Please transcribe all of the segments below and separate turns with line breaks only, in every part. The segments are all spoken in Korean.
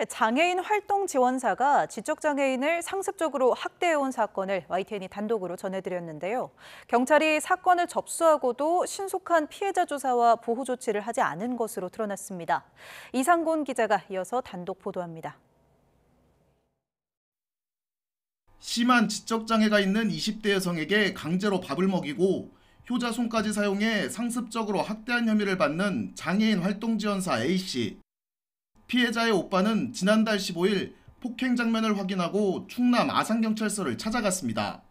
장애인 활동 지원사가 지적장애인을 상습적으로 학대해온 사건을 YTN이 단독으로 전해드렸는데요. 경찰이 사건을 접수하고도 신속한 피해자 조사와 보호 조치를 하지 않은 것으로 드러났습니다. 이상곤 기자가 이어서 단독 보도합니다.
심한 지적장애가 있는 20대 여성에게 강제로 밥을 먹이고 효자손까지 사용해 상습적으로 학대한 혐의를 받는 장애인 활동지원사 A씨. 피해자의 오빠는 지난달 15일 폭행 장면을 확인하고 충남 아산경찰서를 찾아갔습니다.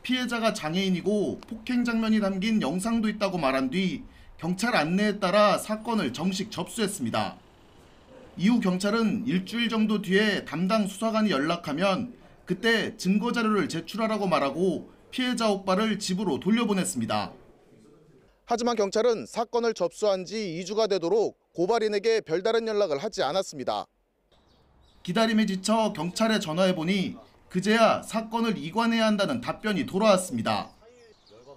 피해자가 장애인이고 폭행 장면이 담긴 영상도 있다고 말한 뒤 경찰 안내에 따라 사건을 정식 접수했습니다. 이후 경찰은 일주일 정도 뒤에 담당 수사관이 연락하면 그때 증거자료를 제출하라고 말하고 피해자 오빠를 집으로 돌려보냈습니다. 하지만 경찰은 사건을 접수한 지 2주가 되도록 고발인에게 별다른 연락을 하지 않았습니다. 기다림에 지쳐 경찰에 전화해보니 그제야 사건을 이관해야 한다는 답변이 돌아왔습니다.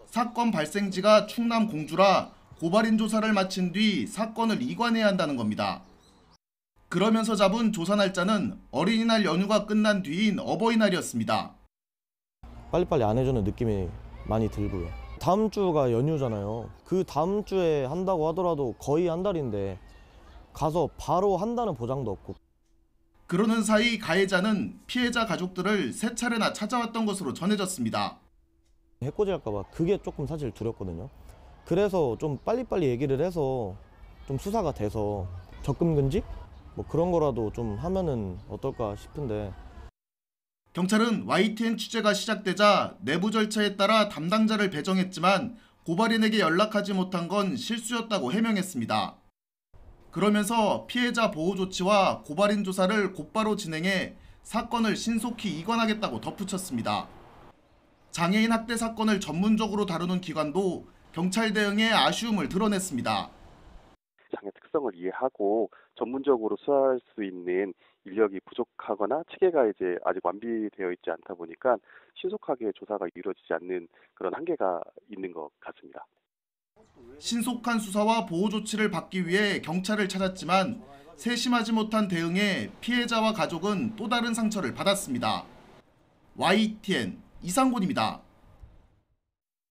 사건 발생지가 충남 공주라 고발인 조사를 마친 뒤 사건을 이관해야 한다는 겁니다. 그러면서 잡은 조사 날짜는 어린이날 연휴가 끝난 뒤인 어버이날이었습니다.
빨리빨리 안 해주는 느낌이 많이 들고요. 다음 주가 연휴잖아요. 그 다음 주에 한다고 하더라도 거의 한 달인데 가서 바로 한다는 보장도 없고.
그러는 사이 가해자는 피해자 가족들을 3차례나 찾아왔던 것으로 전해졌습니다.
해코지할까 봐 그게 조금 사실 두렵거든요. 그래서 좀 빨리빨리 얘기를 해서 좀 수사가 돼서 적금 금지? 뭐 그런 거라도 좀 하면은 어떨까 싶은데.
경찰은 YTN 취재가 시작되자 내부 절차에 따라 담당자를 배정했지만 고발인에게 연락하지 못한 건 실수였다고 해명했습니다. 그러면서 피해자 보호 조치와 고발인 조사를 곧바로 진행해 사건을 신속히 이관하겠다고 덧붙였습니다. 장애인 학대 사건을 전문적으로 다루는 기관도 경찰 대응에 아쉬움을 드러냈습니다.
장애 특성을 이해하고 전문적으로 수사할 수 있는 인력이 부족하거나 체계가 아직 완비되어 있지 않다 보니까 신속하게 조사가 이루어지지 않는 그런 한계가 있는 것 같습니다.
신속한 수사와 보호 조치를 받기 위해 경찰을 찾았지만 세심하지 못한 대응에 피해자와 가족은 또 다른 상처를 받았습니다. YTN 이상곤입니다.